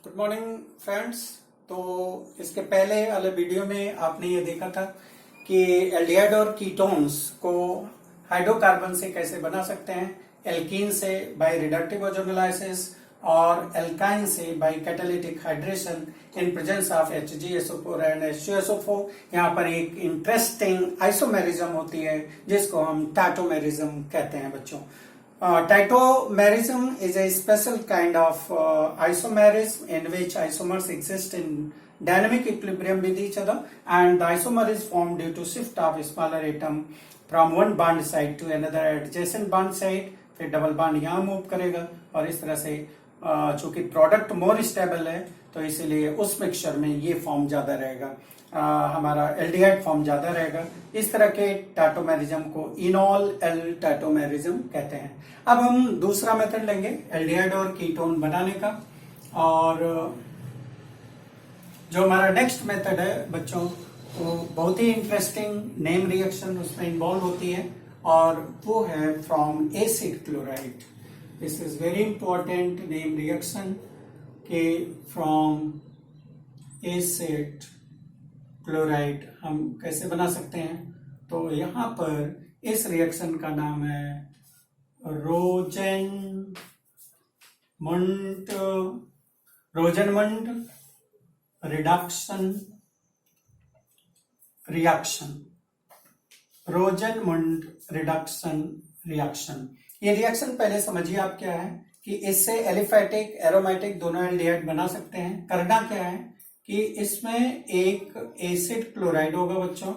Good morning friends. तो इसके पहले वाले वीडियो में आपने ये देखा था कि एल्डिहाइड और कीटोन्स को हाइड्रोकार्बन से कैसे बना सकते हैं, एल्कीन से बाय रिडक्टिव ओजोनोलाइसिस और एल्काइन से by catalytic hydration in presence of HgSO4 and H2SO4। यहाँ पर एक इंटरेस्टिंग आइसोमेरिज्म होती है जिसको हम टाटोमेरिज्म कहते हैं बच्चों। Tautomerism is a special kind of isomerism in which isomers exist in dynamic equilibrium with each other, and the isomer is formed due to shift of smaller atom from one bond site to another adjacent bond site। फिर double bond यहाँ move करेगा और इस तरह से चूंकि product more stable है तो इसीलिए उस मिक्सचर में ये फॉर्म ज्यादा रहेगा, हमारा एल्डिहाइड फॉर्म ज्यादा रहेगा। इस तरह के टाटोमेरिज्म को इनॉल एल टाटोमेरिज्म कहते हैं। अब हम दूसरा मेथड लेंगे एल्डिहाइड और कीटोन बनाने का, और जो हमारा नेक्स्ट मेथड है बच्चों वो बहुत ही इंटरेस्टिंग नेम रिएक्शन उसमें इन्वॉल्व होती है, और वो है from acid chloride. This is very important name reaction के फ्रॉम एसिड क्लोराइड हम कैसे बना सकते हैं। तो यहाँ पर इस रिएक्शन का नाम है Rosenmund reduction reaction. रोजेनमंड reduction reaction, ये रिएक्शन पहले समझिए आप क्या है कि इससे एलिफैटिक एरोमेटिक दोनों एल्डिहाइड बना सकते हैं। करना क्या है कि इसमें एक एसिड क्लोराइड होगा बच्चों,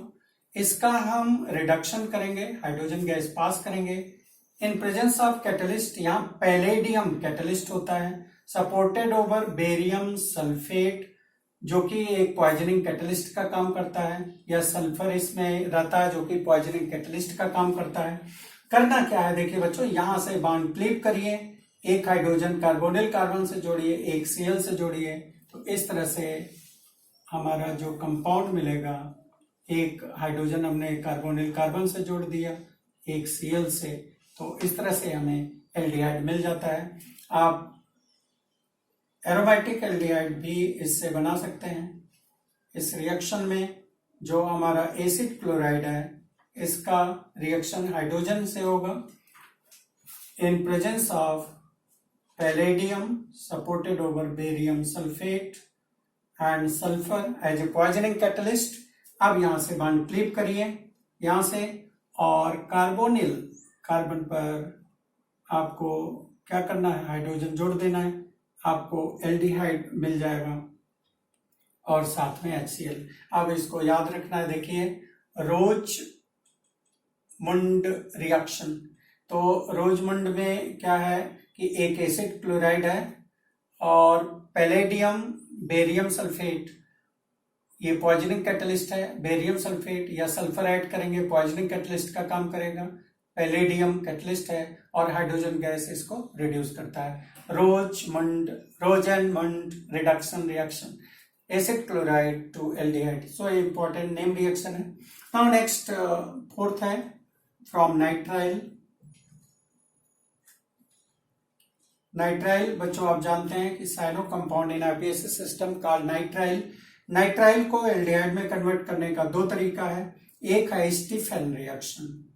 इसका हम रिडक्शन करेंगे, हाइड्रोजन गैस पास करेंगे इन प्रेजेंस ऑफ कैटलिस्ट। यहाँ पैलेडियम कैटलिस्ट होता है सपोर्टेड ओवर बेरियम सल्फेट, जो कि एक पॉइजनिंग कैटलिस्ट का काम करता है, या सल्फर इसमें रहता है जो कि पॉइजनिंग कैटलिस्ट का काम करता है। करना क्या है देखिए बच्चों, यहां से बॉन्ड फ्लिप करिए, एक हाइड्रोजन कार्बोनिल कार्बन से जोड़िए, एक Cl से जोड़िए, तो इस तरह से हमारा जो कंपाउंड मिलेगा, एक हाइड्रोजन हमने कार्बोनिल कार्बन से जोड़ दिया एक Cl से, तो इस तरह से हमें एल्डिहाइड मिल जाता है। आप एरोमेटिक एल्डिहाइड भी इससे बना सकते हैं। इस रिएक्शन में जो हमारा एसिड क्लोराइड है इसका रिएक्शन हाइड्रोजन से होगा in presence of palladium supported over barium sulphate and sulphur as a poisoning catalyst. अब यहां से बॉन्ड फ्लिप करिए यहां से, और कार्बोनिल कार्बन पर आपको क्या करना है, हाइड्रोजन जोड़ देना है, आपको एल्डिहाइड मिल जाएगा और साथ में HCl। अब इसको याद रखना है, देखिए रोजमुंड रिएक्शन। तो रोजमुंड में क्या है कि एक एसिड क्लोराइड है और पैलेडियम बेरियम सल्फेट, ये पॉइजनिंग कैटलिस्ट है। बेरियम सल्फेट या सल्फर ऐड करेंगे, पॉइजनिंग कैटलिस्ट का काम करेगा। पैलेडियम कैटलिस्ट है और हाइड्रोजन गैस इसको रिड्यूस करता है। Rosenmund reduction reaction, acid chloride to aldehyde, so important name reaction है। नाउ नेक्स्ट फोर्थ है फ्रॉम नाइट्राइल। नाइट्राइल बच्चों आप जानते हैं कि cyano compound in IPAC system called nitrile. Nitrile को एल्डिहाइड में कन्वर्ट करने का दो तरीका है, एक है स्टीफन रिएक्शन।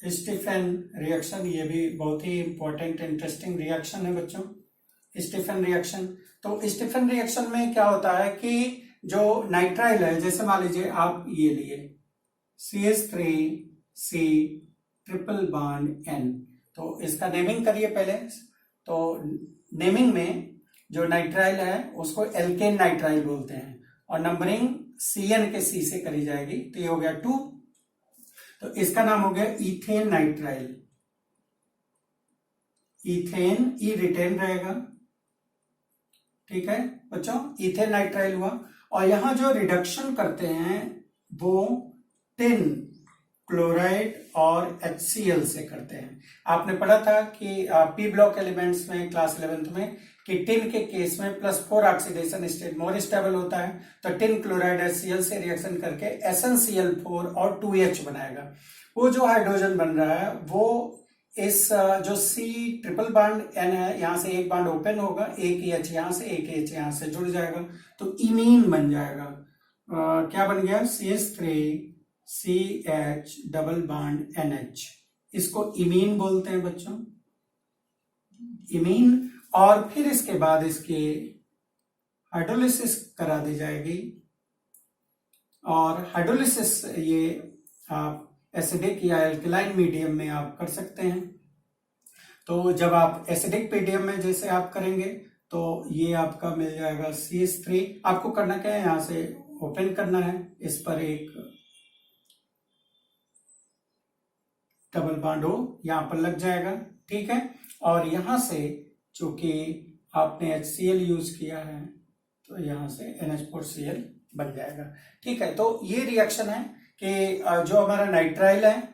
स्टीफन रिएक्शन ये भी बहुत ही इंपॉर्टेंट इंटरेस्टिंग रिएक्शन है बच्चों, स्टीफन रिएक्शन। तो स्टीफन रिएक्शन में क्या होता है कि जो नाइट्राइल है, जैसे मान लीजिए आप ये लिए CH3C ट्रिपल बॉन्ड N, तो इसका नेमिंग करिए पहले। तो नेमिंग में जो नाइट्राइल है उसको एल्केन नाइट्राइल बोलते हैं, और नंबरिंग CN के C से करी जाएगी, तो ये हो गया 2, तो इसका नाम हो गया इथेन नाइट्राइल। इथेन ई रिटेन रहेगा, ठीक है बच्चों, इथेन नाइट्राइल हुआ। और यहां जो रिडक्शन करते हैं वो टिन क्लोराइड और HCl से करते हैं। आपने पढ़ा था कि पी ब्लॉक एलिमेंट्स में क्लास 11th में कि टिन के केस में +4 ऑक्सीडेशन स्टेट मोर स्टेबल होता है, तो टिन क्लोराइड HCl से रिएक्शन करके SnCl4 और 2H बनाएगा। वो जो हाइड्रोजन बन रहा है वो इस जो C ट्रिपल बॉन्ड N है, यहां से एक बॉन्ड ओपन होगा, एक H यहां से, एक H यहां से जुड़ जाएगा, तो इमीन बन जाएगा। क्या बन गया? CH3CH डबल बॉन्ड NH, इसको इमीन बोलते हैं बच्चों, इमीन। और फिर इसके बाद इसकी हाइड्रोलिसिस करा दी जाएगी, और हाइड्रोलिसिस ये आप एसिडिक या एल्कलाइन मीडियम में आप कर सकते हैं। तो जब आप एसिडिक मीडियम में जैसे आप करेंगे तो ये आपका मिल जाएगा CH3। आपको करना क्या है, यहां से ओपन करना है, इस पर एक डबल बॉन्ड O यहां पर लग जाएगा, ठीक है। और यहां से चूंकि आपने HCl यूज किया है तो यहां से NH4Cl बन जाएगा, ठीक है। तो ये रिएक्शन है कि जो हमारा नाइट्राइल है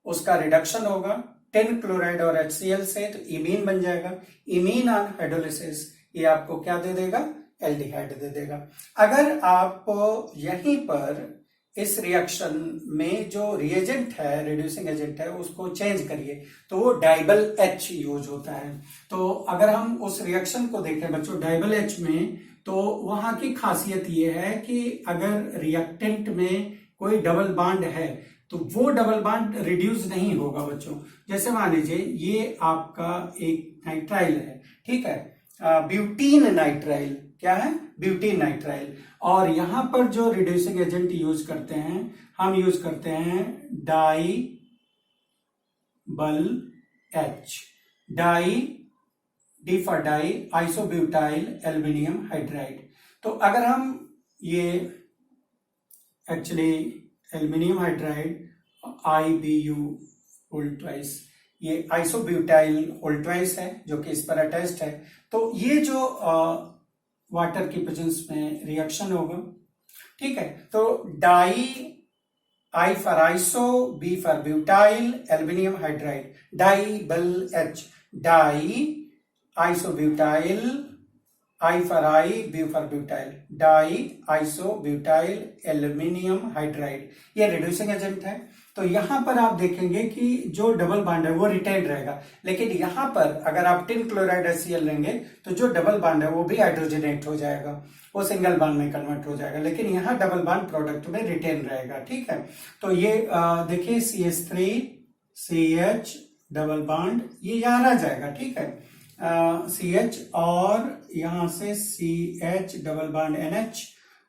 उसका रिडक्शन होगा टिन क्लोराइड और HCl से, तो इमीन बन जाएगा। इमीन ऑन हाइड्रोलिसिस ये आपको क्या दे देगा? एल्डिहाइड दे देगा। अगर आप यहीं पर इस रिएक्शन में जो रिएजेंट है, रिड्यूसिंग एजेंट है, उसको चेंज करिए तो वो डाइबल H यूज होता है। तो अगर हम उस रिएक्शन को देखें बच्चों डाइबल H में, तो वहां की खासियत ये है कि अगर रिएक्टेंट में कोई डबल बॉन्ड है तो वो डबल बॉन्ड रिड्यूस नहीं होगा बच्चों। जैसे मान लीजिए ये आपका एक नाइट्राइल है, ठीक है, ब्यूटीन नाइट्राइल, क्या है? Butene nitrile. और यहां पर जो रिड्यूसिंग एजेंट यूज करते हैं, हम यूज करते हैं DIBAL H, D for di, isobutyl aluminium hydride. तो अगर हम ये actually aluminium hydride IBU whole twice, ये आइसोब्यूटाइल होल ट्वाइस है जो कि इस पर अटैच्ड है। तो ये जो वाटर की प्रेजेंस में रिएक्शन होगा, ठीक है। तो di, I for iso, B for butyl aluminium hydride, DIBAL H, di isobutyl, I for I, B for butyl, di isobutyl aluminium hydride, ये रिड्यूसिंग एजेंट है। तो यहां पर आप देखेंगे कि जो डबल बॉन्ड है वो रिटेन रहेगा, लेकिन यहां पर अगर आप टिन क्लोराइड HCl लेंगे तो जो डबल बॉन्ड है वो भी हाइड्रोजनेट हो जाएगा, वो सिंगल बॉन्ड में कन्वर्ट हो जाएगा, लेकिन यहाँ डबल बॉन्ड प्रोडक्ट में रिटेन रहेगा, ठीक है। तो ये देखिए CH3CH डबल बॉन्ड ये यहां रह जाएगा, ठीक है, CH, और यहां से CH डबल बॉन्ड NH,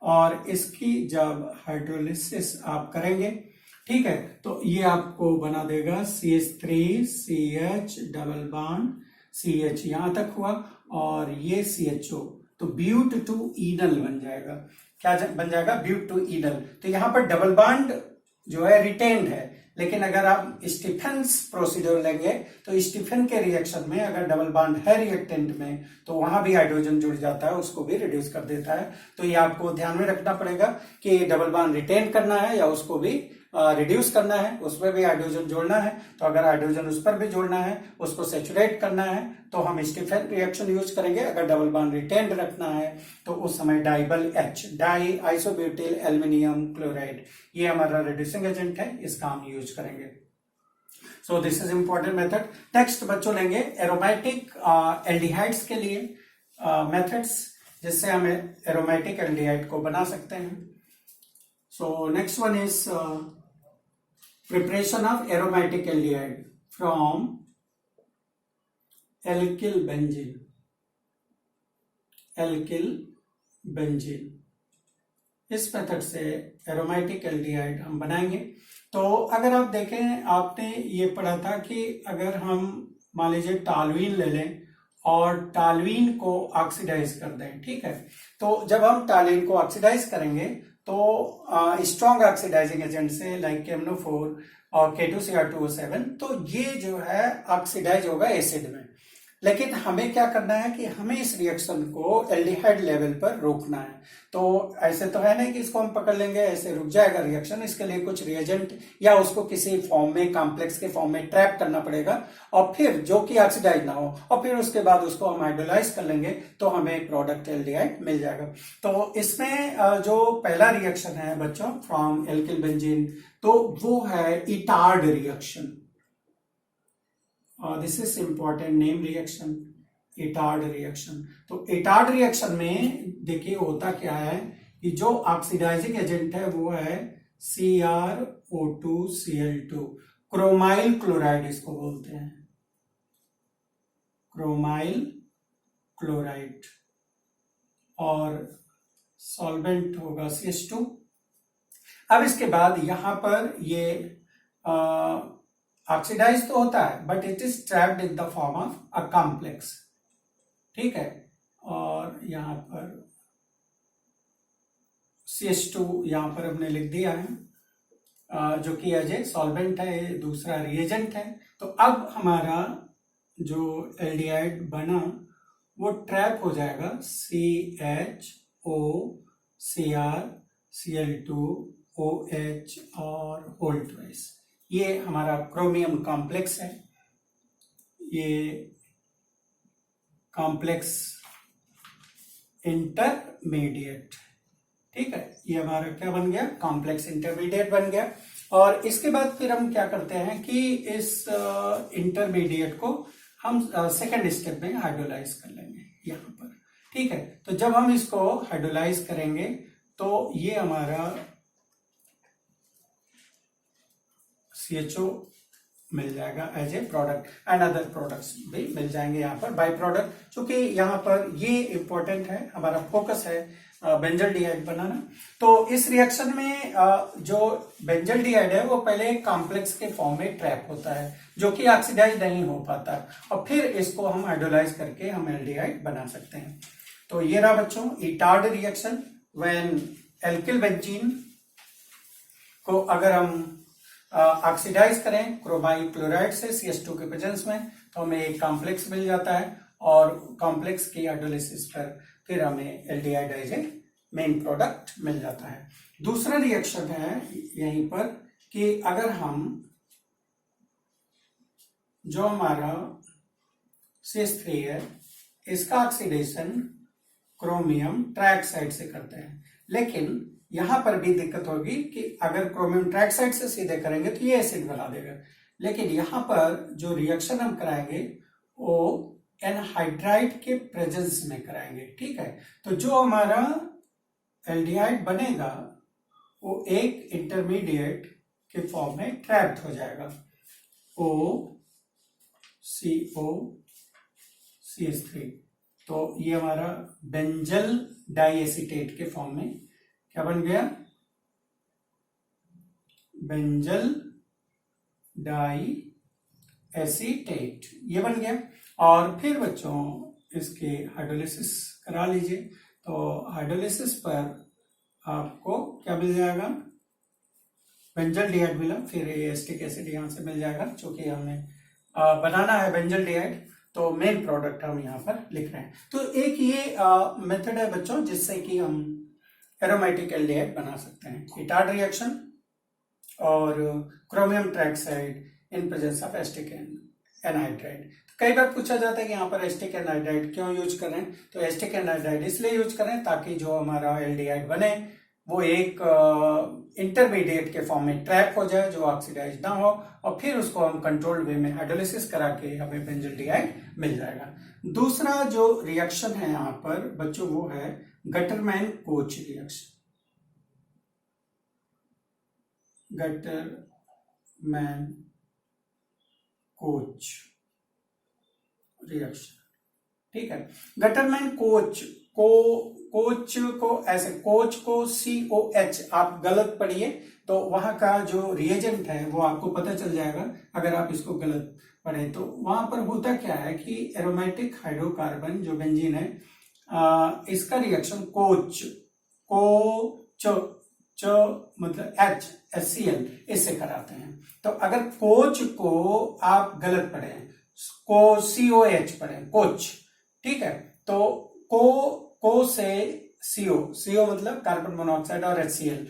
और इसकी जब हाइड्रोलिसिस आप करेंगे, ठीक है, तो ये आपको बना देगा CH3CH डबल बॉन्ड CH यहां तक हुआ, और ये CHO, तो ब्यूट टू इनल बन जाएगा। क्या बन जाएगा? But two enal. तो यहां पर डबल बॉन्ड जो है रिटेन्ड है, लेकिन अगर आप स्टीफेंस प्रोसीजर लेंगे तो स्टीफन के रिएक्शन में अगर डबल बॉन्ड है रिएक्टेंट में तो वहां भी हाइड्रोजन जुड़ जाता है, उसको भी रिड्यूस कर देता है। तो ये आपको ध्यान में रखना पड़ेगा कि डबल बॉन्ड रिटेन करना है या उसको भी रिड्यूस करना है, उसमें भी हाइड्रोजन जोड़ना है। तो अगर हाइड्रोजन उस पर भी जोड़ना है, उसको सेचुरेट करना है, तो हम स्टीफन रिएक्शन यूज करेंगे। अगर डबल बॉन्ड रिटेन रखना है तो उस समय डाइबल H, die isobutyl aluminium chloride, ये हमारा रिड्यूसिंग एजेंट है, इसका हम यूज करेंगे। So this is important method. Next बच्चों लेंगे एरोमेटिक एल्डिहाइड्स के लिए मेथड्स, जिससे हम एरोमेटिक एल्डिहाइड को बना सकते हैं। So next one is preparation of aromatic aldehyde from alkyl benzene, alkyl benzene। इस मेथड से एरोमेटिक एल्डिहाइड हम बनाएंगे। तो अगर आप देखें, आपने ये पढ़ा था कि अगर हम मान लीजिए टॉल्यूइन ले लें और टॉल्यूइन को ऑक्सीडाइज कर दें, ठीक है, तो जब हम टॉल्यूइन को ऑक्सीडाइज करेंगे तो स्ट्रॉन्ग ऑक्सीडाइजिंग एजेंट से लाइक KMnO4 और K2Cr2O7, तो ये जो है ऑक्सीडाइज होगा एसिड में। लेकिन हमें क्या करना है कि हमें इस रिएक्शन को एल्डिहाइड लेवल पर रोकना है। तो ऐसे तो है नहीं कि इसको हम पकड़ लेंगे ऐसे रुक जाएगा रिएक्शन, इसके लिए कुछ रिएजेंट या उसको किसी फॉर्म में, कॉम्प्लेक्स के फॉर्म में ट्रैप करना पड़ेगा, और फिर जो कि ऑक्सीडाइज ना हो, और फिर उसके बाद उसको हम हाइड्रोलाइज कर लेंगे तो हमें प्रोडक्ट एल्डिहाइड मिल जाएगा। तो इसमें जो पहला रिएक्शन है बच्चों फ्रॉम एल्किल बेंजीन, तो वो है Etard reaction. This is important name reaction, Etard reaction. तो इटार्ड रिएक्शन में देखिए होता क्या है कि जो ऑक्सीडाइजिंग एजेंट है वो है CrO2Cl2, क्रोमाइल क्लोराइड इसको बोलते हैं, क्रोमाइल क्लोराइड, और सॉल्वेंट होगा CH2। अब इसके बाद यहां पर ये ऑक्सीडाइज तो होता है but it is trapped in the form of a complex, ठीक है। और यहां पर CH2 यहां पर हमने लिख दिया है, जो कि एज ए सॉल्वेंट है, दूसरा रिएजेंट है। तो अब हमारा जो एल्डिहाइड बना वो ट्रैप हो जाएगा CHO, Cr, Cl2, OH और होल्टवाइज। ये हमारा क्रोमियम कॉम्प्लेक्स है, ये कॉम्प्लेक्स इंटरमीडिएट, ठीक है। ये हमारा क्या बन गया, कॉम्प्लेक्स इंटरमीडिएट बन गया। और इसके बाद फिर हम क्या करते हैं कि इस इंटरमीडिएट को हम सेकंड स्टेप में हाइड्रोलाइज कर लेंगे यहां पर, ठीक है। तो जब हम इसको हाइड्रोलाइज करेंगे तो ये हमारा CHO मिल जाएगा as a product, and other products भी मिल जाएंगे यहाँ पर बाय प्रोडक्ट। चूंकि यहाँ पर ये इंपॉर्टेंट है, हमारा फोकस है बेंजल्डिहाइड बनाना। तो इस रिएक्शन में जो बेंजल्डिहाइड है वो पहले कॉम्प्लेक्स के फॉर्म में ट्रैप होता है, जो कि ऑक्सीडाइज नहीं हो पाता, और फिर इसको हम हाइड्रोलाइज करके हम एल्डिहाइड बना सकते हैं। तो ये रहा बच्चों Etard reaction, when alkyl benzene को अगर हम ऑक्सीडाइज करें क्रोमाइल क्लोराइड से CH2 के प्रेजेंस में, तो हमें एक कॉम्प्लेक्स मिल जाता है, और कॉम्प्लेक्स की हाइड्रोलिसिस पर फिर हमें aldehyde as a main product मिल जाता है। दूसरा रिएक्शन है यहीं पर कि अगर हम जो हमारा CH3 है इसका ऑक्सीडेशन क्रोमियम ट्राइऑक्साइड से करते हैं, लेकिन यहां पर भी दिक्कत होगी कि अगर क्रोमियम ट्राइऑक्साइड से सीधे करेंगे तो ये एसिड बना देगा, लेकिन यहां पर जो रिएक्शन हम कराएंगे वो एनहाइड्राइड के प्रेजेंस में कराएंगे, ठीक है। तो जो हमारा एल्डिहाइड बनेगा वो एक इंटरमीडिएट के फॉर्म में ट्रैप्ड हो जाएगा, OCO-CH3। तो ये हमारा बेंजल डाइएसिटेट के फॉर्म में क्या बन गया, बेंजल डाई एसीटेट, ये बन गया। और फिर बच्चों इसके हाइड्रोलिसिस करा लीजिए। तो हाइड्रोलिसिस पर आपको क्या मिल जाएगा, बेंजल्डिहाइड मिला, फिर एसिटिक एसिड यहां से मिल जाएगा, क्योंकि हमें बनाना है बेंजल्डिहाइड, तो मेन प्रोडक्ट हम यहां पर लिख रहे हैं। तो एक ये मेथड है बच्चों जिससे कि हम एरोमेटिक एल्डिहाइड बना सकते हैं, इटार्ड रिएक्शन और chromium trioxide in presence of acetic anhydride. कई बार पूछा जाता है कि यहाँ पर एसिटिक एनहाइड्राइड क्यों यूज कर रहे हैं, तो एसिटिक एनहाइड्राइड इसलिए यूज कर रहे हैं ताकि जो हमारा एल्डिहाइड बने वो एक इंटरमीडिएट के फॉर्म में ट्रैप हो जाए, जो ऑक्सीडाइज ना हो, और फिर उसको हम कंट्रोल्ड वे में हाइड्रोलिसिस करा के हमें बेंजल्डिहाइड मिल जाएगा। दूसरा जो रिएक्शन है यहाँ पर बच्चों वो है Gattermann coach reaction, Gattermann coach reaction, ठीक है। गटरमैन कोच को ऐसे, कोच को COH आप गलत पढ़िए तो वहां का जो रिएजेंट है वो आपको पता चल जाएगा अगर आप इसको गलत पढ़े। तो वहां पर होता क्या है कि एरोमेटिक हाइड्रोकार्बन जो बेंजीन है इसका रिएक्शन कोच मतलब HCl इससे कराते हैं। तो अगर कोच को आप गलत पढ़े, को COH पढ़े, कोच, ठीक है। तो को से CO मतलब कार्बन मोनोऑक्साइड और HCl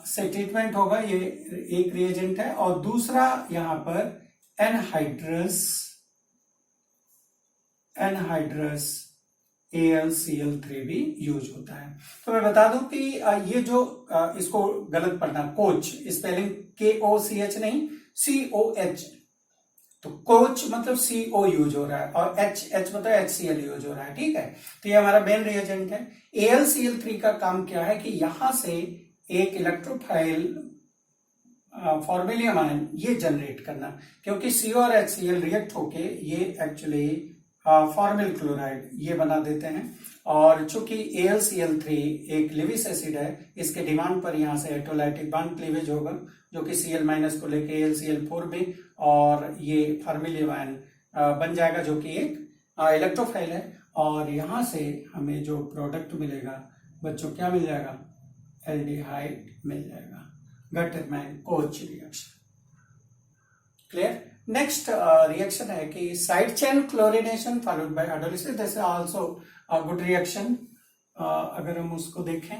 से ट्रीटमेंट होगा, ये एक रिएजेंट है। और दूसरा यहां पर एनहाइड्रस AlCl3 भी यूज होता है। तो मैं बता दूं कि ये जो इसको गलत पढ़ना, कोच स्पेलिंग KOCH नहीं COH, तो कोच मतलब CO यूज हो रहा है और H मतलब HCl यूज हो रहा है, ठीक है। तो ये हमारा मेन रिएजेंट है। AlCl3 का काम क्या है कि यहां से एक इलेक्ट्रोफाइल फॉर्मेलियम आयन ये जनरेट करना, क्योंकि CO और HCl रिएक्ट होके ये एक्चुअली फॉर्मिल क्लोराइड ये बना देते हैं। और चूंकि AlCl3 एक लिविस एसिड है, इसके डिमांड पर यहाँ से इलेक्ट्रोलाइटिक बॉन्ड क्लीवेज होगा, जो कि Cl- को लेके AlCl4 में, और ये फॉर्मिलियम आयन बन जाएगा, जो कि एक इलेक्ट्रोफाइल है। और यहां से हमें जो प्रोडक्ट मिलेगा बच्चों, क्या मिल जाएगा? एल्डिहाइड मिल जाएगा। Gattermann coach reaction. Clear? Next reaction है कि side chain chlorination followed by hydrolysis. This is also a good reaction. अगर हम उसको देखें,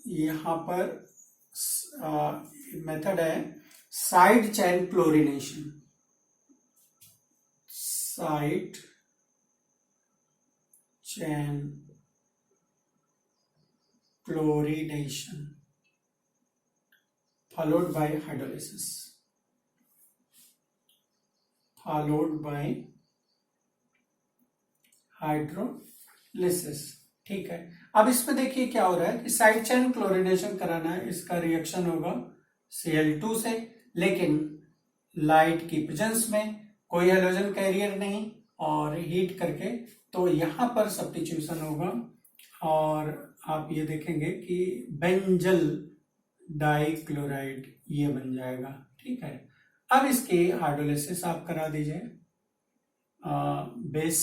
यहां पर मेथड है side chain chlorination. Side chain chlorination followed by hydrolysis, followed by hydrolysis. ठीक है, अब इसमें देखिए क्या हो रहा है कि साइड चेन क्लोरिनेशन कराना है। इसका रिएक्शन होगा Cl2 से, लेकिन लाइट की प्रेजेंस में, कोई हेलोजन कैरियर नहीं, और हीट करके तो यहां पर सब्स्टिट्यूशन होगा और आप ये देखेंगे कि बेंजल डाइक्लोराइड ये बन जाएगा। ठीक है, अब इसकी हाइड्रोलिसिस आप करा दीजिए बेस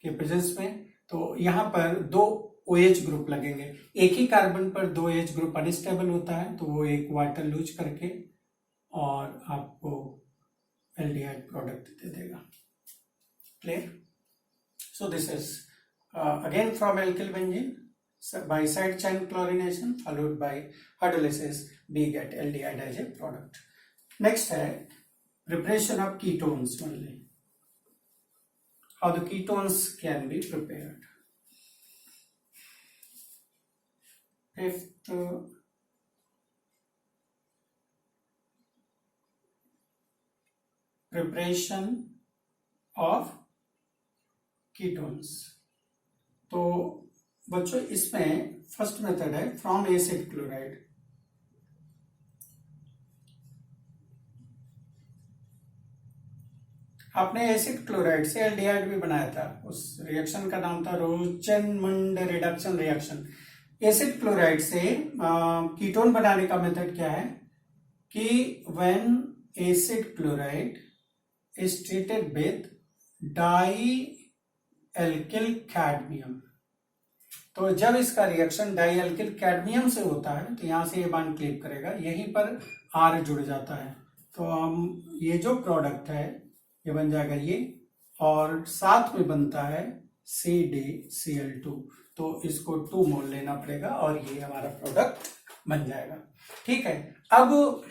के प्रेजेंस में। तो यहां पर दो OH ग्रुप लगेंगे। एक ही कार्बन पर दो OH ग्रुप अनस्टेबल होता है, तो वो एक वाटर लूज करके और आपको एल्डिहाइड प्रोडक्ट दे देगा। Clear? So this is again from alkyl benzene by side chain chlorination followed by hydrolysis, we get aldehyde as a product. Next है preparation of ketones only. How the ketones can be prepared. Fifth, preparation of ketones. तो बच्चों इसमें first method है from acid chloride. आपने acid chloride से aldehyde भी बनाया था, उस रिएक्शन का नाम था Rosenmund reduction reaction. Acid chloride से कीटोन बनाने का मेथड क्या है कि when acid chloride is treated with dialkyl cadmium, तो जब इसका रिएक्शन डाई एल्किल कैडमियम से होता है तो यहां से ये बॉन्ड क्लीव करेगा, यहीं पर R जुड़ जाता है, तो हम ये जो प्रोडक्ट है ये बन जाएगा ये, और साथ में बनता है CdCl2, तो इसको 2 मोल लेना पड़ेगा और ये हमारा प्रोडक्ट बन जाएगा। ठीक है, अब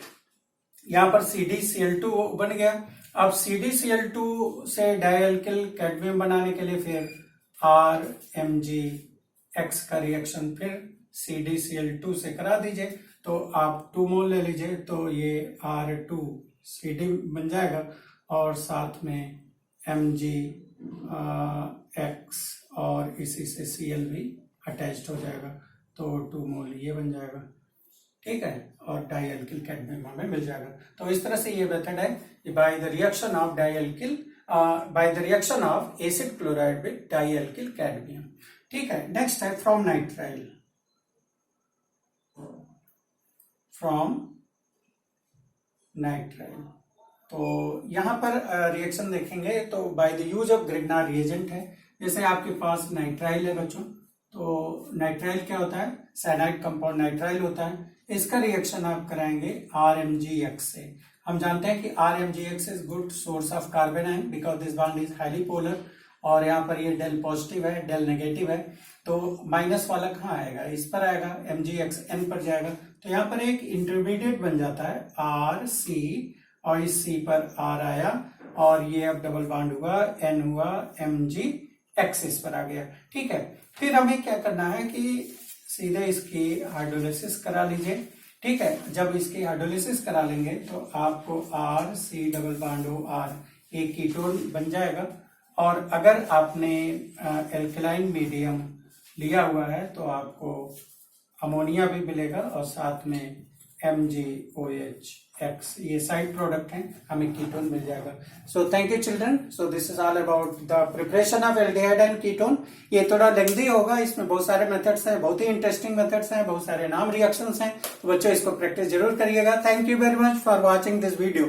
यहां पर CdCl2 बन गया। अब CdCl2 से डाई एल्किल कैडमियम बनाने के लिए फिर RMgX का रिएक्शन फिर CdCl2 से करा दीजिए, तो आप 2 मोल ले लीजिए, तो ये R2CD बन जाएगा और साथ में MgX और इसी से Cl भी अटैच्ड हो जाएगा, तो 2 मोल ये बन जाएगा। ठीक है, और डाई एल्किल कैडमियम हमें मिल जाएगा। तो इस तरह से ये मेथड है by the reaction of dialkyl by the reaction of acid chloride with dialkyl cadmium. ठीक है, नेक्स्ट है फ्रॉम नाइट्राइल। फ्रॉम नाइट्राइल, तो यहां पर रिएक्शन देखेंगे तो by the use of Grignard reagent है। जैसे आपके पास नाइट्राइल है बच्चों, तो नाइट्राइल क्या होता है? साइनाइड कंपाउंड नाइट्राइल होता है। इसका रिएक्शन आप कराएंगे RMgX से। हम जानते हैं कि RMgX is good source of carbon ion because this bond is highly polar, और यहाँ पर ये डेल पॉजिटिव है, डेल नेगेटिव है, तो माइनस वाला कहाँ आएगा? इस पर आएगा, MgX N पर जाएगा, तो यहाँ पर एक इंटरमीडिएट बन जाता है RC, और इस C पर R आया और ये अब डबल बॉन्ड हुआ, N हुआ, MgX इस पर आ गया। ठीक है, फिर हमें क्या करना है कि सीधे इसकी हाइड्रोलिसिस करा लीजिए। ठीक है। जब इसकी हाइड्रोलिसिस करा लेंगे तो आपको RC डबल बॉन्ड OR एक कीटोन बन जाएगा। और अगर आपने एल्कलाइन मीडियम लिया हुआ है तो आपको अमोनिया भी मिलेगा और साथ में MgOH ये साइड प्रोडक्ट हैं, हमें कीटोन मिल जाएगा। So thank you children. So this is all about the preparation of aldehyde and ketone. ये थोड़ा लेंथी होगा, इसमें बहुत सारे मेथड्स हैं, बहुत ही इंटरेस्टिंग मेथड्स हैं, बहुत सारे नाम रिएक्शंस हैं। तो बच्चों इसको प्रैक्टिस जरूर करिएगा। Thank you very much for watching this video.